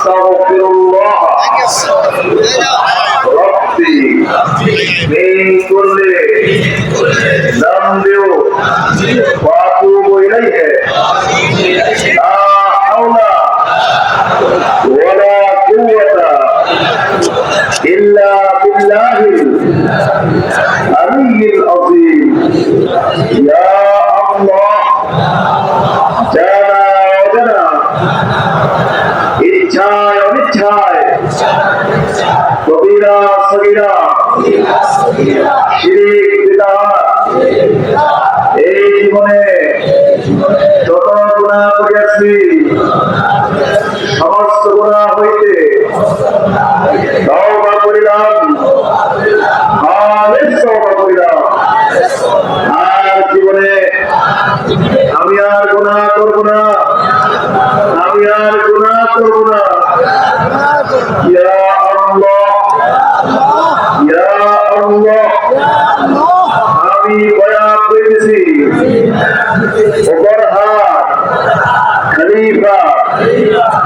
আস্তাগফিরুল্লাহ রাব্বি মিন কুল্লি যামবি ওয়া আতুবু ইলাইহি লা হাওলা ওয়ালা কুওয়াতা ইল্লা বিল্লাহিল আলিয়্যিল আযীম। ইয়া আল্লাহ জানা অজানা ইচ্ছায় অনিচ্ছায় কবিরা সগীরা শিরক বিদআত এই জীবনে যত গুনাহ করেছি সমস্ত গুনাহ হইতে তওবা করিলাম, খালিস তওবা করিলাম। আর জীবনে আমি আর গুনাহ করব না, আমি আর গুনাহ করব না। ইয়া আল্লাহ ইয়া আল্লাহ আমি বয়ান করেছি ওপরহাট খলিফা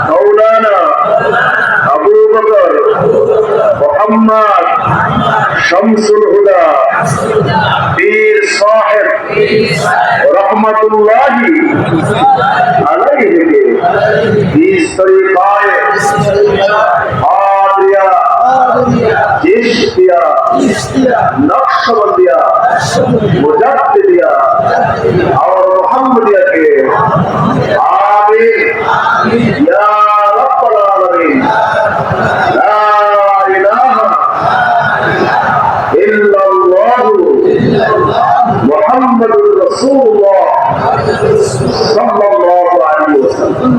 মাওলানা আবু বকর মুহাম্মদ শামসুল হুদা পীর সাহেব রহমাতুল্লাহি আলাইহি इस तरीक़ाए कादिरिया चिश्तिया नक्शबंदिया मुजद्दिदिया और मुहम्मदिया के आमीन या रब्बल आलमीन। ला इलाहा इल्लल्लाह मुहम्मदुर रसूलुल्लाह सल्लल्लाहु अलैहि वसल्लम।